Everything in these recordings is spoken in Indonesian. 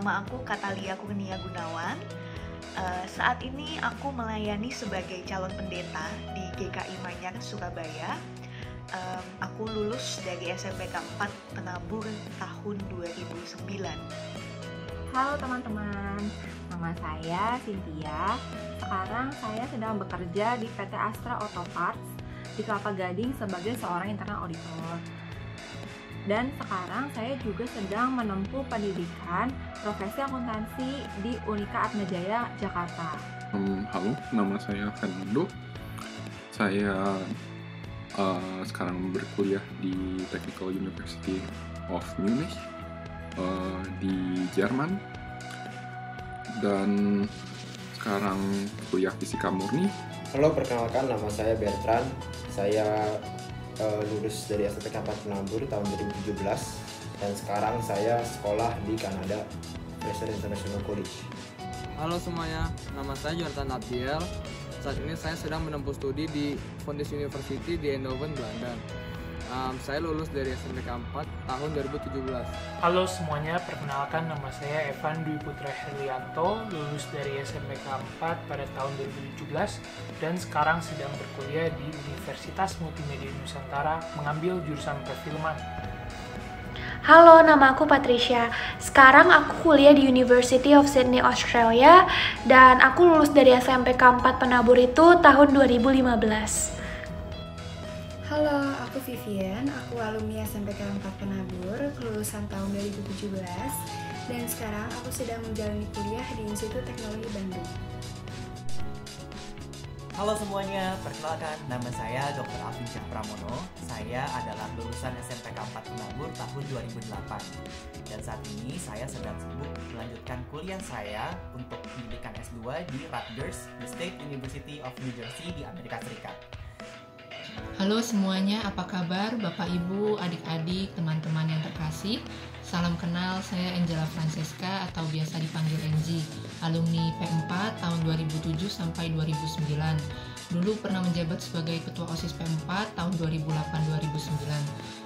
nama aku Katalia Kurnia Gunawan. Saat ini aku melayani sebagai calon pendeta di GKI Manyar, Surabaya. Aku lulus dari SMPK 4 Penabur tahun 2009. Halo teman-teman, nama saya Cynthia. Sekarang saya sedang bekerja di PT Astra Auto Parts di Kelapa Gading sebagai seorang internal auditor. Dan sekarang saya juga sedang menempuh pendidikan profesi akuntansi di Unika Atmajaya, Jakarta. Halo, nama saya Fernando. Saya sekarang berkuliah di Technical University of Munich di Jerman, dan sekarang kuliah fisika murni. Halo, perkenalkan, nama saya Bertrand. Saya lulus dari SMPK 4 Penabur tahun 2017 dan sekarang saya sekolah di Kanada, Fraser International College. Halo semuanya, nama saya Jonathan Abdiel. Saat ini saya sedang menempuh studi di Fontys University di Eindhoven, Belanda. Saya lulus dari SMPK 4 tahun 2017. Halo semuanya, perkenalkan, nama saya Evan Dwi Putra Herlianto, lulus dari SMPK 4 pada tahun 2017 dan sekarang sedang berkuliah di Universitas Multimedia Nusantara mengambil jurusan perfilman. Halo, nama aku Patricia. Sekarang aku kuliah di University of Sydney, Australia, dan aku lulus dari SMPK 4 Penabur itu tahun 2015. Halo, aku Vivian, aku alumni SMPK 4 Penabur, kelulusan tahun 2017, dan sekarang aku sedang menjalani kuliah di Institut Teknologi Bandung. Halo semuanya, perkenalkan, nama saya Dr. Alvin Syah Pramono. Saya adalah lulusan SMPK 4 Penabur tahun 2008. Dan saat ini saya sedang sibuk melanjutkan kuliah saya untuk pendidikan S2 di Rutgers, the State University of New Jersey di Amerika Serikat. Halo semuanya, apa kabar Bapak Ibu, adik-adik, teman-teman yang terkasih? Salam kenal, saya Angela Francesca atau biasa dipanggil Angie, alumni P4 tahun 2007 sampai 2009. Dulu pernah menjabat sebagai Ketua OSIS P4 tahun 2008-2009.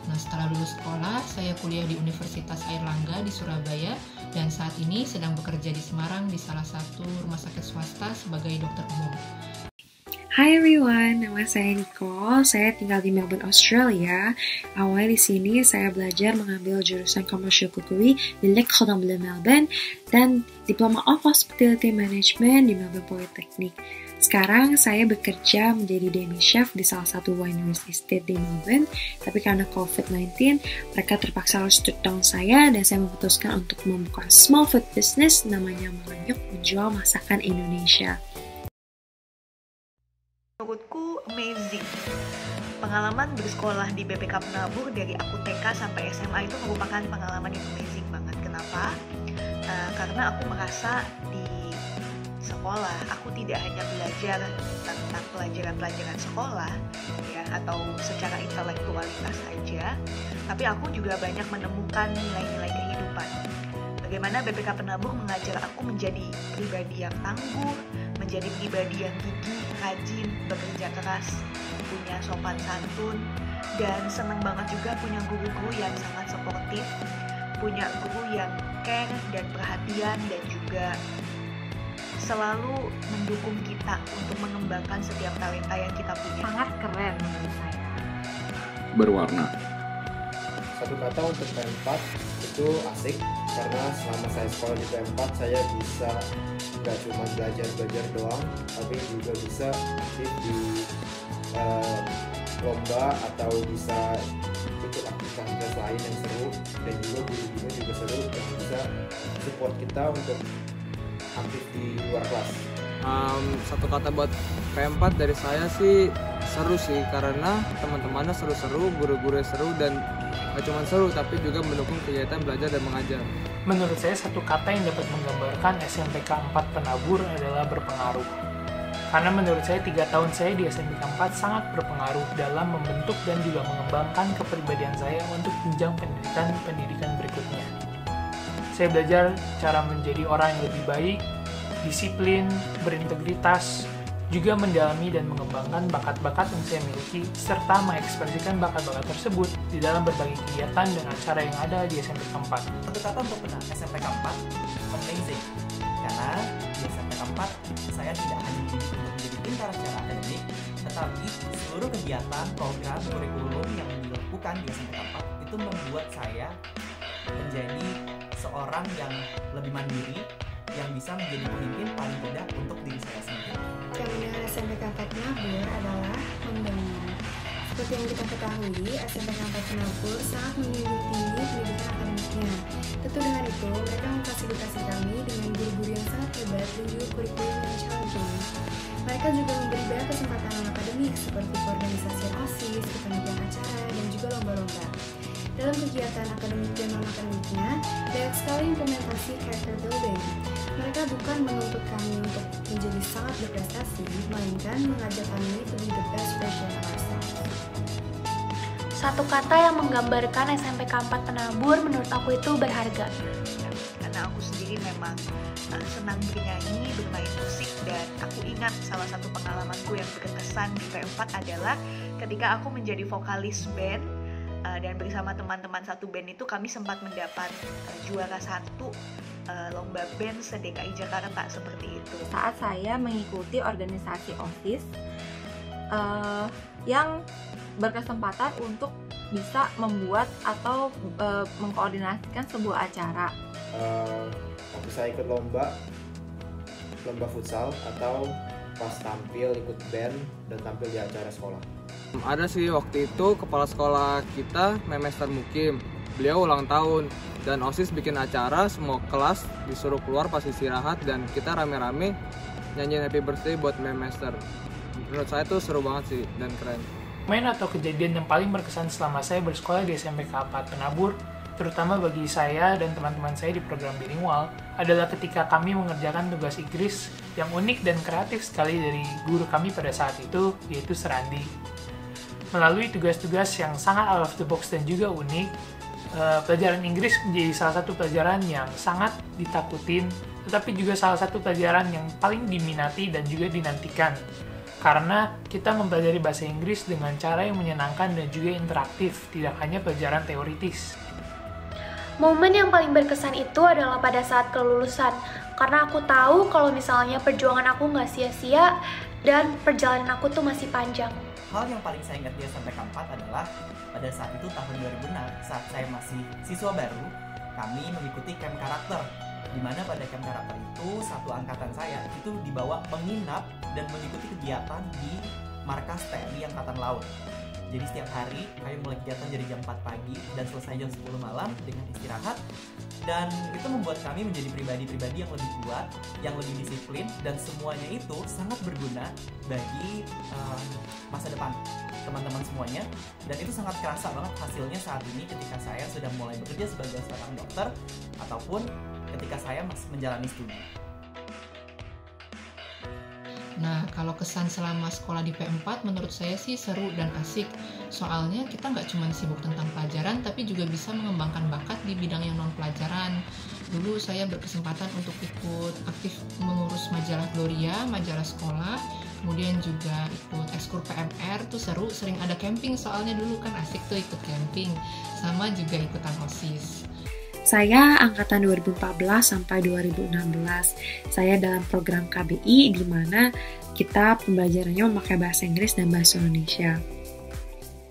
Nah, setelah lulus sekolah, saya kuliah di Universitas Airlangga di Surabaya dan saat ini sedang bekerja di Semarang di salah satu rumah sakit swasta sebagai dokter umum. Hi everyone, nama saya Nicole. Saya tinggal di Melbourne, Australia. Awalnya di sini saya belajar mengambil jurusan Commercial Cookery di L'École d'Anglais Melbourne dan Diploma of Hospitality Management di Melbourne Polytechnic. Sekarang saya bekerja menjadi demi chef di salah satu wineries estate di Melbourne, tapi karena COVID-19, mereka terpaksa harus shut down saya dan saya memutuskan untuk membuka small food business namanya Melanyuk, menjual masakan Indonesia. Menurutku amazing. Pengalaman bersekolah di BPK Penabur dari aku TK sampai SMA itu merupakan pengalaman yang amazing banget. Kenapa? Karena aku merasa di sekolah aku tidak hanya belajar tentang pelajaran-pelajaran sekolah ya, atau secara intelektualitas saja, tapi aku juga banyak menemukan nilai-nilai kehidupan. Bagaimana BPK Penabur mengajar aku menjadi pribadi yang tangguh, menjadi pribadi yang gigih, rajin, bekerja keras, punya sopan santun, dan senang banget juga punya guru-guru yang sangat suportif, punya guru yang care dan perhatian, dan juga selalu mendukung kita untuk mengembangkan setiap talenta yang kita punya. Sangat keren menurut saya. Berwarna. Satu kata untuk P4 itu asik, karena selama saya sekolah di P4 saya bisa nggak cuma belajar doang, tapi juga bisa aktif di lomba atau bisa ikut aktivitas lain yang seru, dan juga guru-guru juga seru yang bisa support kita untuk aktif di luar kelas. Satu kata buat P4 dari saya sih seru sih, karena teman-temannya seru-seru, guru-gurunya seru, dan gak cuma seru tapi juga mendukung kegiatan belajar dan mengajar. Menurut saya satu kata yang dapat menggambarkan SMPK 4 Penabur adalah berpengaruh. Karena menurut saya 3 tahun saya di SMPK 4 sangat berpengaruh dalam membentuk dan juga mengembangkan kepribadian saya untuk jenjang pendidikan berikutnya. Saya belajar cara menjadi orang yang lebih baik, disiplin, berintegritas, juga mendalami dan mengembangkan bakat-bakat yang saya miliki, serta mengekspresikan bakat-bakat tersebut di dalam berbagai kegiatan dan acara yang ada di SMPK 4. Satu kata untuk SMPK 4, amazing. Karena di SMPK 4 saya tidak hanya dididik untuk menjadi pintar secara akademik, tetapi seluruh kegiatan, program, kurikulum yang dilakukan di SMPK 4 itu membuat saya menjadi seorang yang lebih mandiri, yang bisa menjadi pemimpin paling tidak untuk diri saya sendiri. Kemenangan SMPK 4 Penabur adalah membangun. Seperti yang kita ketahui, SMPK 4 Penabur sangat menjunjung tinggi pendidikan akademiknya. Tentu dengan itu, mereka memfasilitasi kami dengan guru-guru yang sangat hebat dan juga kurikulum yang challenging. Mereka juga memberi banyak kesempatan akademik seperti organisasi OSIS, kepanitiaan acara, dan juga lomba-lomba. Dalam kegiatan akademik dan non-akademiknya, banyak sekali implementasi character building. Mereka bukan menuntut kami untuk menjadi sangat berprestasi, melainkan mengajak kami to be the best version of ourselves. Satu kata yang menggambarkan SMPK 4 Penabur menurut aku itu berharga. Karena aku sendiri memang senang bernyanyi, bermain musik, dan aku ingat salah satu pengalamanku yang berkesan di P4 adalah ketika aku menjadi vokalis band, dan bersama teman-teman satu band itu kami sempat mendapat juara satu lomba band se-DKI Jakarta seperti itu. Saat saya mengikuti organisasi OSIS yang berkesempatan untuk bisa membuat atau mengkoordinasikan sebuah acara. Waktu saya ikut lomba futsal atau pas tampil ikut band dan tampil di acara sekolah. Ada sih waktu itu kepala sekolah kita Memester Mukim, beliau ulang tahun dan OSIS bikin acara, semua kelas disuruh keluar pas istirahat dan kita rame-rame nyanyiin happy birthday buat Memester. Menurut saya tuh seru banget sih dan keren. Momen atau kejadian yang paling berkesan selama saya bersekolah di SMPK 4 Penabur, terutama bagi saya dan teman-teman saya di program bilingual, adalah ketika kami mengerjakan tugas Inggris yang unik dan kreatif sekali dari guru kami pada saat itu, yaitu Serandi. Melalui tugas-tugas yang sangat out of the box dan juga unik, pelajaran Inggris menjadi salah satu pelajaran yang sangat ditakutin, tetapi juga salah satu pelajaran yang paling diminati dan juga dinantikan. Karena kita mempelajari bahasa Inggris dengan cara yang menyenangkan dan juga interaktif, tidak hanya pelajaran teoritis. Momen yang paling berkesan itu adalah pada saat kelulusan, karena aku tahu kalau misalnya perjuangan aku nggak sia-sia dan perjalanan aku tuh masih panjang. Hal yang paling saya ingat di SMPK 4 adalah pada saat itu tahun 2006, saat saya masih siswa baru, kami mengikuti camp karakter. Di mana pada camp karakter itu, satu angkatan saya itu dibawa menginap dan mengikuti kegiatan di markas TNI Angkatan Laut. Jadi setiap hari kami mulai kegiatan dari jam 4 pagi dan selesai jam 10 malam dengan istirahat. Dan itu membuat kami menjadi pribadi-pribadi yang lebih kuat, yang lebih disiplin, dan semuanya itu sangat berguna bagi masa depan teman-teman semuanya. Dan itu sangat kerasa banget hasilnya saat ini ketika saya sudah mulai bekerja sebagai seorang dokter ataupun ketika saya masih menjalani studi. Nah, kalau kesan selama sekolah di P4 menurut saya sih seru dan asik. Soalnya kita nggak cuma sibuk tentang pelajaran, tapi juga bisa mengembangkan bakat di bidang yang non-pelajaran. Dulu saya berkesempatan untuk ikut aktif mengurus majalah Gloria, majalah sekolah. Kemudian juga ikut ekskur PMR, tuh seru, sering ada camping soalnya dulu kan asik tuh ikut camping. Sama juga ikutan OSIS. Saya angkatan 2014 sampai 2016. Saya dalam program KBI di mana kita pembelajarannya memakai bahasa Inggris dan bahasa Indonesia.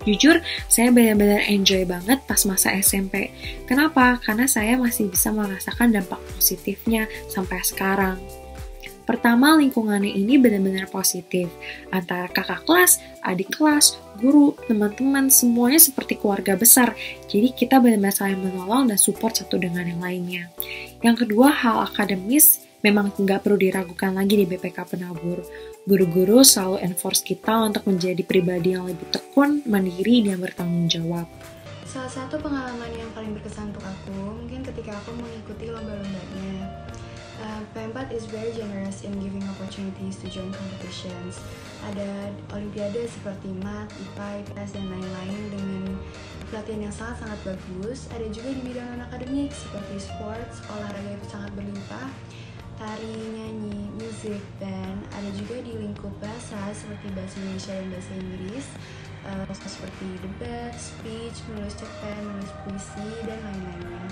Jujur, saya benar-benar enjoy banget pas masa SMP. Kenapa? Karena saya masih bisa merasakan dampak positifnya sampai sekarang. Pertama, lingkungannya ini benar-benar positif. Antara kakak kelas, adik kelas, guru, teman-teman, semuanya seperti keluarga besar. Jadi kita benar-benar saling menolong dan support satu dengan yang lainnya. Yang kedua, hal akademis memang nggak perlu diragukan lagi di BPK Penabur. Guru-guru selalu enforce kita untuk menjadi pribadi yang lebih tekun, mandiri, dan bertanggung jawab. Salah satu pengalaman yang paling berkesan untuk aku, mungkin ketika aku mengikuti lomba-lombanya. P4 is very generous in giving opportunities to join competitions. Ada olimpiade seperti MAT, IPA, IPS, dan lain-lain dengan pelatihan yang sangat-sangat bagus. Ada juga di bidang non-akademik seperti sports, olahraga yang sangat berlimpah, tari, nyanyi, musik, dan ada juga di lingkup bahasa seperti bahasa Indonesia dan bahasa Inggris, seperti debat, speech, menulis cerpen, menulis puisi, dan lain-lainnya.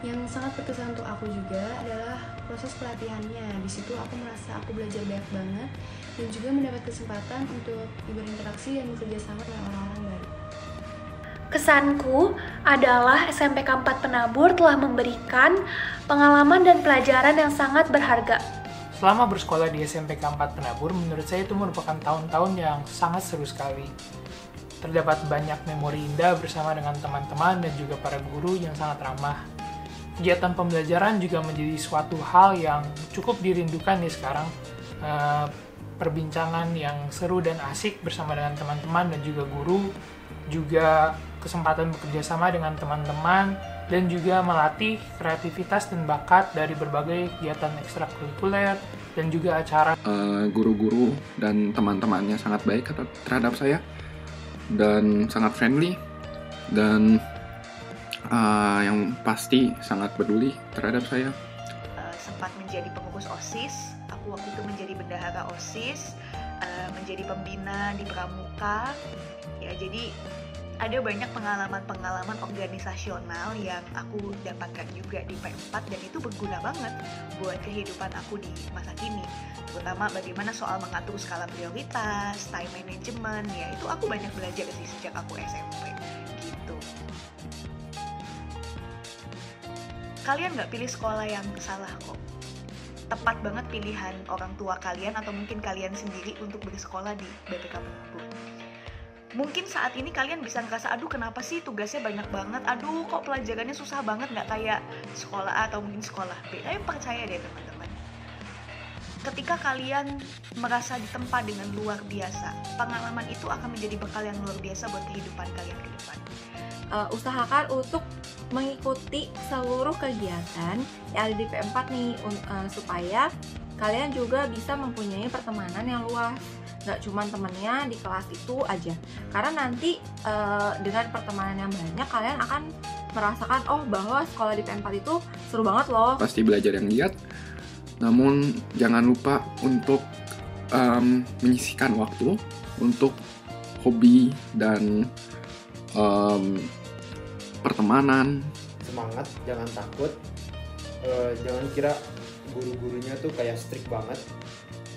Yang sangat berkesan untuk aku juga adalah proses pelatihannya. Di situ aku merasa aku belajar banyak banget dan juga mendapat kesempatan untuk berinteraksi dan bekerja sama dengan orang-orang baru. Kesanku adalah SMPK 4 Penabur telah memberikan pengalaman dan pelajaran yang sangat berharga. Selama bersekolah di SMPK 4 Penabur, menurut saya itu merupakan tahun-tahun yang sangat seru sekali. Terdapat banyak memori indah bersama dengan teman-teman dan juga para guru yang sangat ramah. Kegiatan pembelajaran juga menjadi suatu hal yang cukup dirindukan nih sekarang. Perbincangan yang seru dan asik bersama dengan teman-teman dan juga guru, juga kesempatan bekerja sama dengan teman-teman, dan juga melatih kreativitas dan bakat dari berbagai kegiatan ekstrakurikuler dan juga acara. Guru-guru dan teman-temannya sangat baik terhadap saya dan sangat friendly, dan yang pasti sangat peduli terhadap saya. Sempat menjadi pengurus OSIS, aku waktu itu menjadi bendahara OSIS, menjadi pembina di Pramuka. Ya, jadi ada banyak pengalaman-pengalaman organisasional yang aku dapatkan juga di P4 dan itu berguna banget buat kehidupan aku di masa kini. Terutama bagaimana soal mengatur skala prioritas, time management, ya itu aku banyak belajar sih sejak aku SMP gitu. Kalian nggak pilih sekolah yang salah kok. Tepat banget pilihan orang tua kalian atau mungkin kalian sendiri untuk bersekolah di BPK Penabur. Mungkin saat ini kalian bisa ngerasa, aduh kenapa sih tugasnya banyak banget, aduh kok pelajarannya susah banget, nggak kayak sekolah A atau mungkin sekolah B. Tapi percaya deh teman-teman, ketika kalian merasa ditempa dengan luar biasa, pengalaman itu akan menjadi bekal yang luar biasa buat kehidupan kalian ke depan. Usahakan untuk mengikuti seluruh kegiatan yang ada di P4 nih, supaya kalian juga bisa mempunyai pertemanan yang luas. Gak cuma temennya di kelas itu aja, karena nanti dengan pertemanan yang banyak kalian akan merasakan bahwa sekolah di P4 itu seru banget loh. Pasti belajar yang giat, namun jangan lupa untuk menyisihkan waktu untuk hobi dan pertemanan. Semangat, jangan takut, jangan kira guru-gurunya tuh kayak strict banget.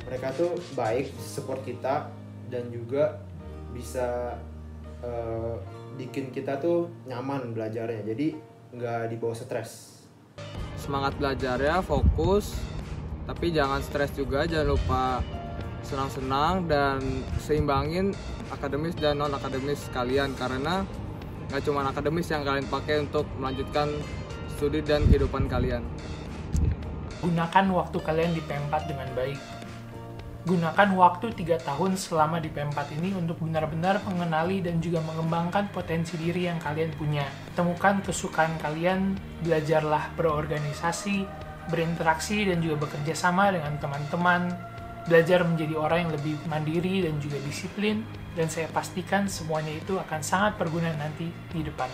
Mereka tuh baik, support kita, dan juga bisa bikin kita tuh nyaman belajarnya, jadi nggak dibawa stres. Semangat belajarnya, fokus, tapi jangan stres juga, jangan lupa senang-senang dan seimbangin akademis dan non-akademis kalian, karena nggak cuma akademis yang kalian pakai untuk melanjutkan studi dan kehidupan kalian. Gunakan waktu kalian di P4 dengan baik. Gunakan waktu 3 tahun selama di P4 ini untuk benar-benar mengenali dan juga mengembangkan potensi diri yang kalian punya. Temukan kesukaan kalian, belajarlah berorganisasi, berinteraksi dan juga bekerja sama dengan teman-teman, belajar menjadi orang yang lebih mandiri dan juga disiplin, dan saya pastikan semuanya itu akan sangat berguna nanti di depan.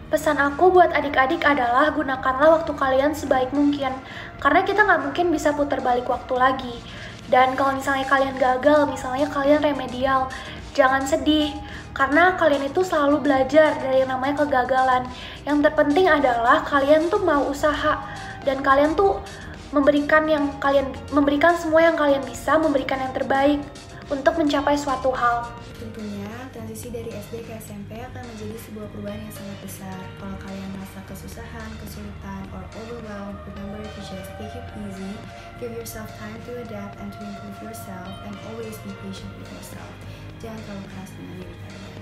Pesan aku buat adik-adik adalah gunakanlah waktu kalian sebaik mungkin, karena kita nggak mungkin bisa putar balik waktu lagi. Dan kalau misalnya kalian gagal, misalnya kalian remedial, jangan sedih, karena kalian itu selalu belajar dari yang namanya kegagalan. Yang terpenting adalah kalian tuh mau usaha, dan kalian tuh memberikan semua yang kalian bisa, memberikan yang terbaik untuk mencapai suatu hal. Tentunya transisi dari SD ke SMP akan menjadi sebuah perubahan yang sangat besar. Kalau kalian merasa kesusahan, kesulitan, or overwhelmed, remember to just take it easy, give yourself time to adapt and to improve yourself, and always be patient with yourself. Jangan terlalu keras dengan diri kalian.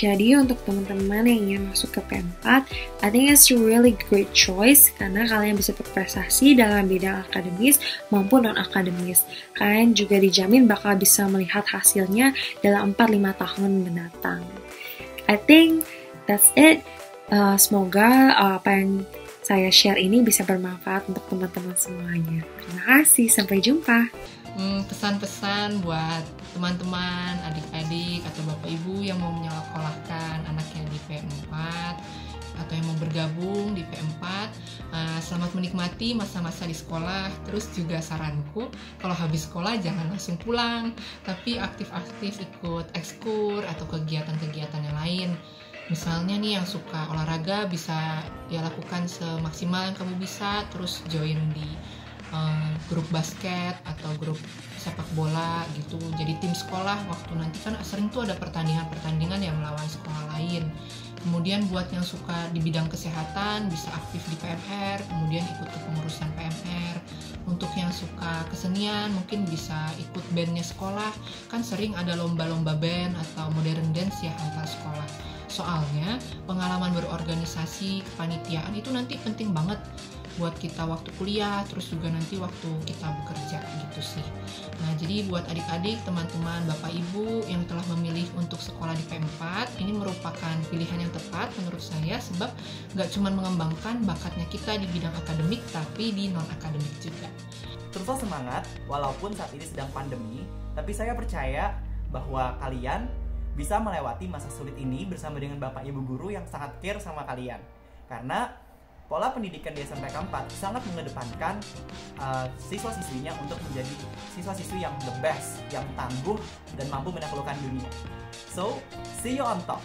Jadi untuk teman-teman yang ingin masuk ke P4, I think it's a really great choice karena kalian bisa berprestasi dalam bidang akademis maupun non-akademis. Kalian juga dijamin bakal bisa melihat hasilnya dalam 4-5 tahun mendatang. I think that's it. Semoga apa yang saya share ini bisa bermanfaat untuk teman-teman semuanya. Terima kasih, sampai jumpa. Pesan-pesan buat teman-teman, adik-adik, atau bapak ibu yang mau menyekolahkan anaknya di P4 atau yang mau bergabung di P4, selamat menikmati masa-masa di sekolah. Terus juga saranku, kalau habis sekolah jangan langsung pulang, tapi aktif-aktif ikut ekskur atau kegiatan-kegiatan yang lain. Misalnya nih yang suka olahraga bisa ya lakukan semaksimal yang kamu bisa, terus join di grup basket atau grup sepak bola gitu. Jadi tim sekolah waktu nanti kan sering tuh ada pertandingan-pertandingan yang melawan sekolah lain. Kemudian buat yang suka di bidang kesehatan bisa aktif di PMR, kemudian ikut kepengurusan PMR. Untuk yang suka kesenian mungkin bisa ikut bandnya sekolah, kan sering ada lomba-lomba band atau modern dance ya antar sekolah. Soalnya pengalaman berorganisasi, kepanitiaan itu nanti penting banget buat kita waktu kuliah, terus juga nanti waktu kita bekerja gitu sih. Nah, jadi buat adik-adik, teman-teman, bapak ibu yang telah memilih untuk sekolah di P4, ini merupakan pilihan yang tepat menurut saya, sebab nggak cuma mengembangkan bakatnya kita di bidang akademik, tapi di non-akademik juga. Terus semangat, walaupun saat ini sedang pandemi, tapi saya percaya bahwa kalian bisa melewati masa sulit ini bersama dengan bapak ibu guru yang sangat care sama kalian. Karena pola pendidikan di SMPK 4 sangat mengedepankan siswa-siswinya untuk menjadi siswa-siswi yang the best, yang tangguh dan mampu menaklukkan dunia. So, see you on top!